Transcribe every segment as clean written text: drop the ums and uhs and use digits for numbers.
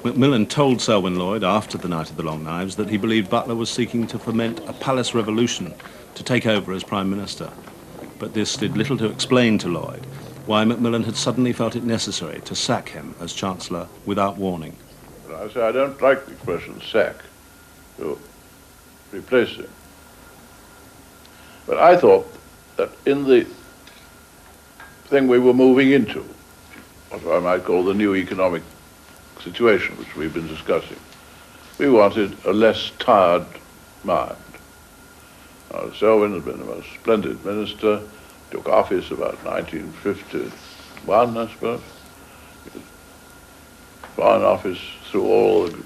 Macmillan told Selwyn Lloyd after the night of the Long Knives that he believed Butler was seeking to foment a palace revolution to take over as Prime Minister. But this did little to explain to Lloyd why Macmillan had suddenly felt it necessary to sack him as Chancellor without warning. I say I don't like the expression sack, to replace him. But I thought that in the thing we were moving into, what I might call the new economic situation which we've been discussing, we wanted a less tired mind. Now, Selwyn had been a most splendid minister, took office about 1951, I suppose. He was Foreign Office through all the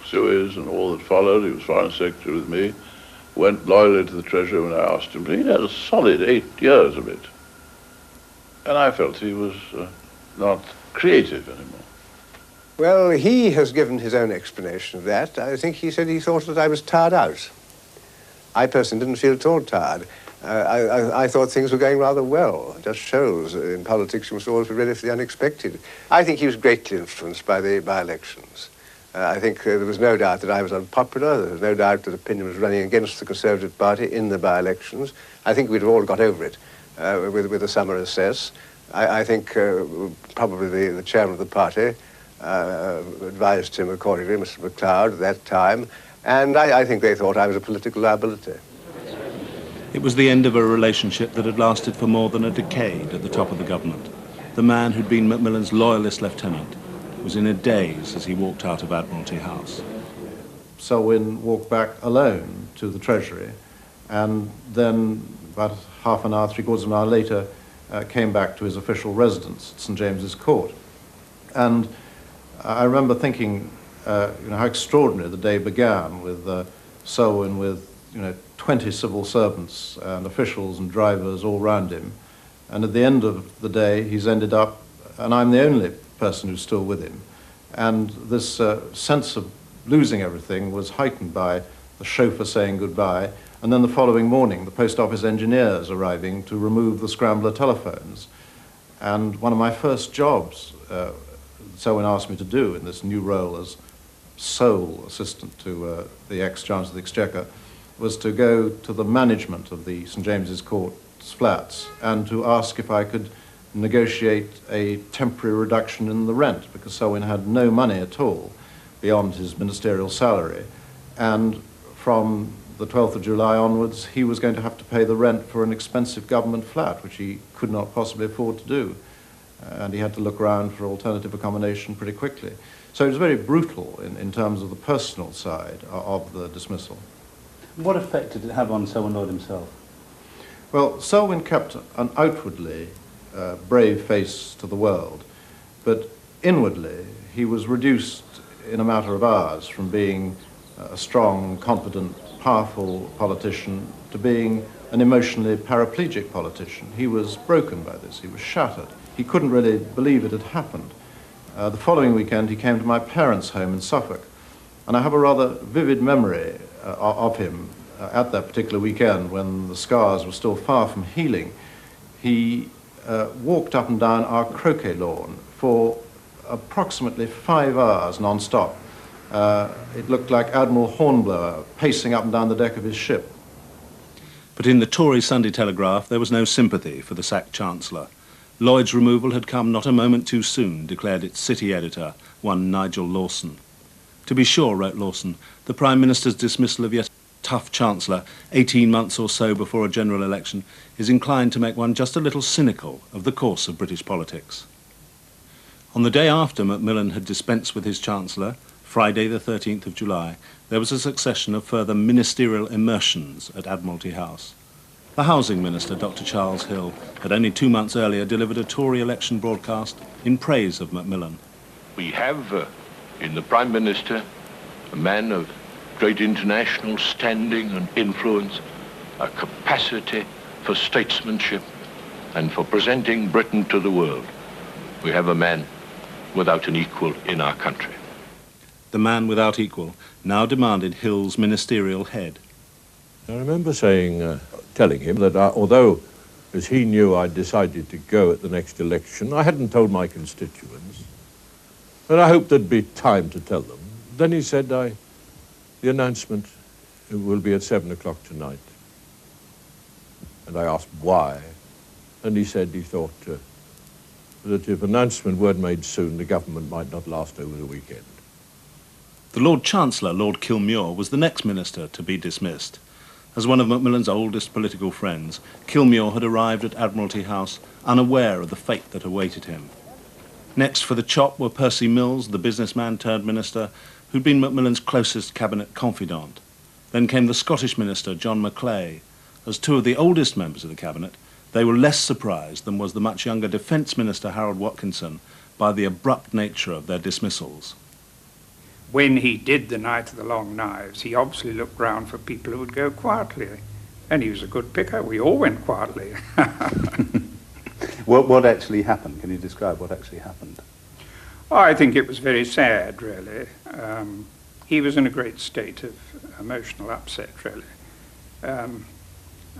Suez and all that followed. He was Foreign Secretary with me, went loyally to the Treasury when I asked him. He had a solid 8 years of it. And I felt he was not creative anymore. Well, he has given his own explanation of that. I think he said he thought that I was tired out. I personally didn't feel at all tired. I thought things were going rather well. It just shows in politics you must always be ready for the unexpected. I think he was greatly influenced by the by-elections. I think there was no doubt that I was unpopular. There was no doubt that opinion was running against the Conservative Party in the by-elections. I think we'd have all got over it with the summer recess. I think probably the chairman of the party advised him accordingly, Mr. MacLeod, at that time, and I think they thought I was a political liability. It was the end of a relationship that had lasted for more than a decade at the top of the government. The man who'd been Macmillan's loyalist lieutenant was in a daze as he walked out of Admiralty House. Selwyn walked back alone to the Treasury, and then about half an hour, three-quarters of an hour later, came back to his official residence at St. James's Court. And I remember thinking, how extraordinary the day began with Selwyn with, 20 civil servants and officials and drivers all round him. And at the end of the day, he's ended up, and I'm the only person who's still with him. And this sense of losing everything was heightened by the chauffeur saying goodbye, and then the following morning, the post office engineers arriving to remove the scrambler telephones. And one of my first jobs, Selwyn asked me to do in this new role as sole assistant to the ex-Chancellor of the Exchequer, was to go to the management of the St. James's Court's flats and to ask if I could negotiate a temporary reduction in the rent, because Selwyn had no money at all beyond his ministerial salary. And from the 12th of July onwards, he was going to have to pay the rent for an expensive government flat, which he could not possibly afford to do. And he had to look around for alternative accommodation pretty quickly. So it was very brutal in terms of the personal side of the dismissal. What effect did it have on Selwyn Lloyd himself? Well, Selwyn kept an outwardly brave face to the world, but inwardly he was reduced in a matter of hours from being a strong, confident, powerful politician to being an emotionally paraplegic politician. He was broken by this, he was shattered. He couldn't really believe it had happened. The following weekend he came to my parents' home in Suffolk, and I have a rather vivid memory of him at that particular weekend when the scars were still far from healing. He walked up and down our croquet lawn for approximately 5 hours non-stop. It looked like Admiral Hornblower pacing up and down the deck of his ship. But in the Tory Sunday Telegraph, there was no sympathy for the sacked Chancellor. Lloyd's removal had come not a moment too soon, declared its city editor, one Nigel Lawson. To be sure, wrote Lawson, the Prime Minister's dismissal of yet a tough Chancellor, 18 months or so before a general election, is inclined to make one just a little cynical of the course of British politics. On the day after Macmillan had dispensed with his Chancellor, Friday the 13th of July, there was a succession of further ministerial immersions at Admiralty House. The Housing Minister, Dr. Charles Hill, had only 2 months earlier delivered a Tory election broadcast in praise of Macmillan. We have in the Prime Minister a man of great international standing and influence, a capacity for statesmanship and for presenting Britain to the world. We have a man without an equal in our country. The man without equal now demanded Hill's ministerial head. I remember telling him that although, as he knew, I'd decided to go at the next election, I hadn't told my constituents. And I hoped there'd be time to tell them. Then he said, the announcement will be at 7 o'clock tonight. And I asked why, and he said he thought that if announcement weren't made soon, the government might not last over the weekend. The Lord Chancellor, Lord Killmuir, was the next minister to be dismissed. As one of Macmillan's oldest political friends, Killmuir had arrived at Admiralty House unaware of the fate that awaited him. Next for the chop were Percy Mills, the businessman turned minister, who'd been Macmillan's closest cabinet confidant. Then came the Scottish minister, John Macleay. As two of the oldest members of the cabinet, they were less surprised than was the much younger Defence Minister Harold Watkinson by the abrupt nature of their dismissals. When he did the Night of the Long Knives, he obviously looked round for people who would go quietly. And he was a good picker. We all went quietly. What actually happened? Can you describe what actually happened? Oh, I think it was very sad, really. He was in a great state of emotional upset, really.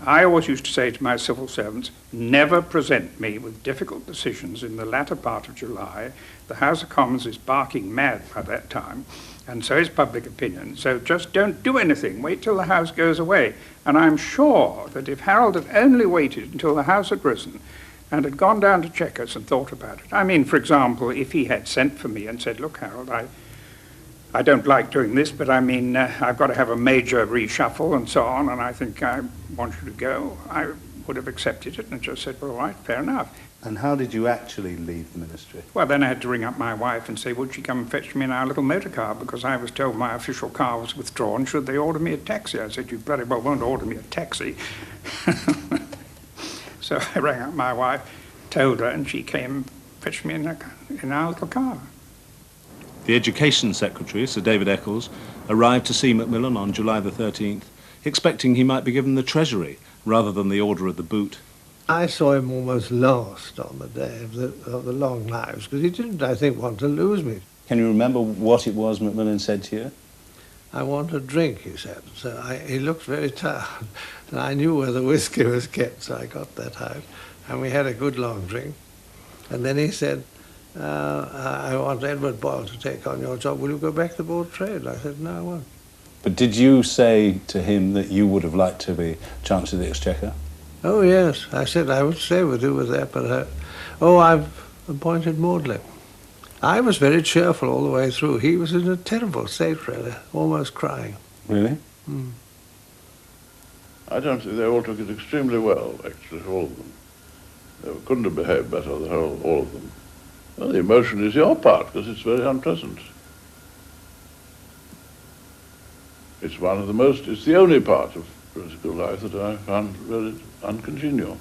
I always used to say to my civil servants, never present me with difficult decisions in the latter part of July. The House of Commons is barking mad by that time, and so is public opinion. So just don't do anything. Wait till the House goes away. And I'm sure that if Harold had only waited until the House had risen and had gone down to Chequers and thought about it. I mean, for example, if he had sent for me and said, look, Harold, I don't like doing this, but I mean, I've got to have a major reshuffle and so on, and I think I want you to go, I would have accepted it and just said, well, all right, fair enough. And how did you actually leave the ministry? Well, then I had to ring up my wife and say, would she come and fetch me in our little motor car, because I was told my official car was withdrawn. Should they order me a taxi? I said, you bloody well won't order me a taxi. So I rang up my wife, told her, and she came and fetched me in our little car. The Education Secretary, Sir David Eccles, arrived to see Macmillan on July the 13th, expecting he might be given the Treasury rather than the Order of the Boot. I saw him almost lost on the day of the Long Knives, because he didn't, I think, want to lose me. Can you remember what it was Macmillan said to you? I want a drink, he said. So he looked very tired, and I knew where the whiskey was kept, so I got that out. And we had a good long drink. And then he said, I want Edward Boyle to take on your job. Will you go back to the Board of Trade? I said, no, I won't. But did you say to him that you would have liked to be Chancellor of the Exchequer? Oh, yes. I said I would stay with you with that, but I've appointed Maudley. I was very cheerful all the way through. He was in a terrible state, really, almost crying. Really? Mm. I don't think they all took it extremely well, actually, all of them. They couldn't have behaved better, all of them. Well, the emotion is your part, because it's very unpleasant. It's it's the only part of political life that I found very uncongenial.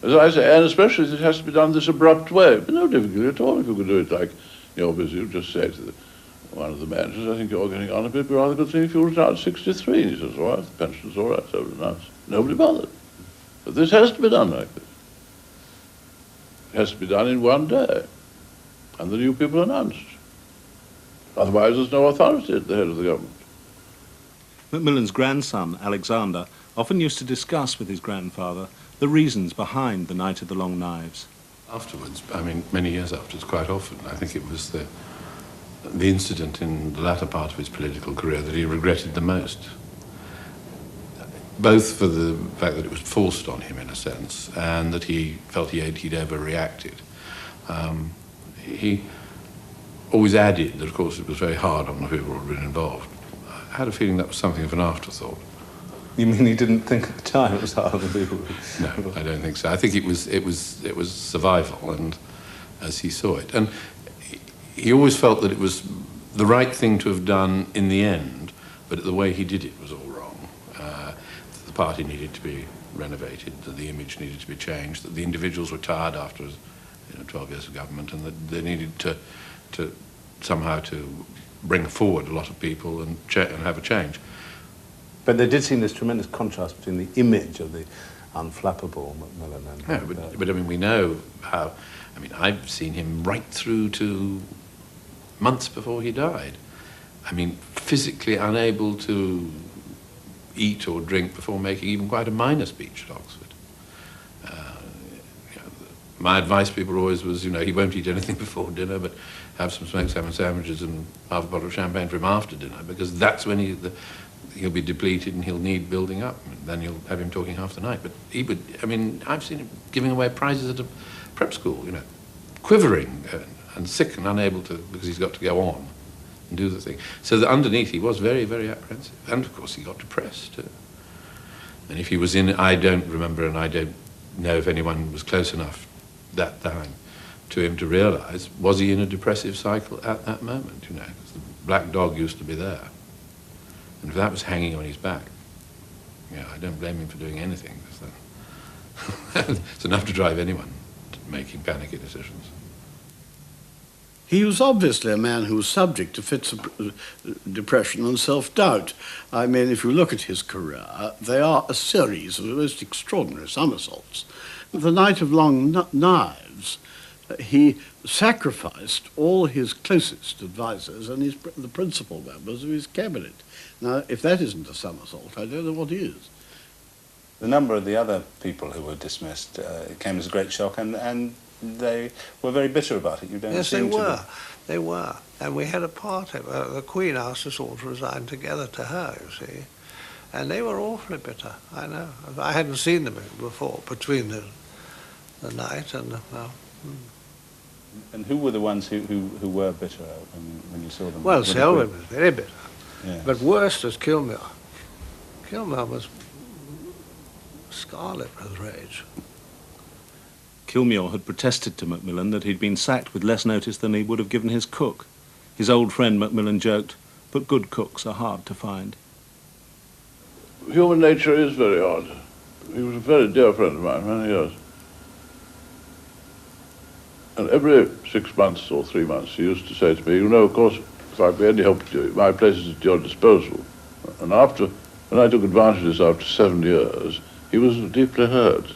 As I say, and especially as it has to be done this abrupt way. But no difficulty at all if you could do it like, obviously you just say to one of the managers, I think you're getting on a bit, but rather good thing if you retire at 63. And he says, all right, the pension's all right, so nice. Nobody bothered. But this has to be done like this. It has to be done in one day, and the new people announced. Otherwise there's no authority at the head of the government. Macmillan's grandson, Alexander, often used to discuss with his grandfather the reasons behind the Night of the Long Knives. Afterwards, I mean, many years afterwards, quite often, I think it was the incident in the latter part of his political career that he regretted the most. Both for the fact that it was forced on him, in a sense, and that he felt he'd overreacted. He always added that, of course, it was very hard on the people who had been involved. I had a feeling that was something of an afterthought. You mean he didn't think at the time it was hard on people? No, I don't think so. I think it was survival, and as he saw it. And he always felt that it was the right thing to have done in the end, but the way he did it was all wrong. The party needed to be renovated, that the image needed to be changed, that the individuals were tired after 12 years of government, and that they needed to somehow to bring forward a lot of people and have a change. But there did seem this tremendous contrast between the image of the unflappable Macmillan and... Yeah, but I mean, we know how... I mean, I've seen him right through to months before he died. I mean, physically unable to eat or drink before making even quite a minor speech at Oxford. My advice to people always was, he won't eat anything before dinner, but have some smoked salmon sandwiches and half a bottle of champagne for him after dinner, because that's when he'll be depleted and he'll need building up. And then you'll have him talking half the night. But he would, I mean, I've seen him giving away prizes at a prep school, you know, quivering and sick and unable to, because he's got to go on and do the thing. So that underneath he was very, very apprehensive. And of course he got depressed too. And if he was in, I don't remember, and I don't know if anyone was close enough that time to him to realise, was he in a depressive cycle at that moment, you know, because the black dog used to be there. And if that was hanging on his back, yeah, I don't blame him for doing anything. It's enough to drive anyone to making panicky decisions. He was obviously a man who was subject to fits of depression and self-doubt. I mean, if you look at his career, they are a series of the most extraordinary somersaults. The Night of Long Knives, he sacrificed all his closest advisors and the principal members of his cabinet. Now, if that isn't a somersault, I don't know what is. The number of the other people who were dismissed came as a great shock, and they were very bitter about it. You don't Yes, seem they were. to be. They were. And we had a party. The Queen asked us all to resign together to her, you see. And they were awfully bitter, I know. I hadn't seen them before, between the night and the... And who were the ones who were bitter when you saw them? Well, Selwyn was very bitter. Yes. But worst was Killmuir. Killmuir was scarlet with rage. Killmuir had protested to Macmillan that he'd been sacked with less notice than he would have given his cook. His old friend Macmillan joked, but good cooks are hard to find. Human nature is very odd. He was a very dear friend of mine, many years. And every 6 months or 3 months he used to say to me, you know, of course, if I'd be any help to you, my place is at your disposal. And when I took advantage of this after 7 years, he was deeply hurt.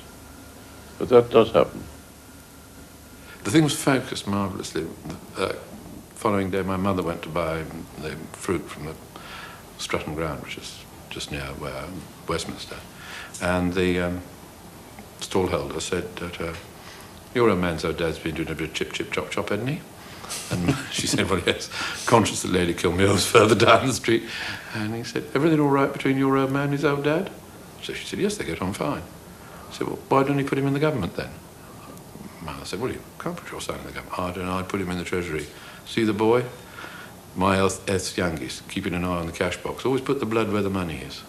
But that does happen. The thing was focused marvellously. The following day, my mother went to buy the fruit from the Struton Ground, which is just near Westminster. And the stallholder said that, your old man's old dad's been doing a bit of chip, chip, chop, chop, hasn't he? And she said, well, yes, conscious that Lady Killmuir was further down the street. And he said, everything all right between your old man and his old dad? So she said, yes, they get on fine. I said, well, why don't you put him in the government then? Mother said, well, you can't put your son in the government. I don't know, I'd put him in the Treasury. See the boy? My eldest youngest, keeping an eye on the cash box. Always put the blood where the money is.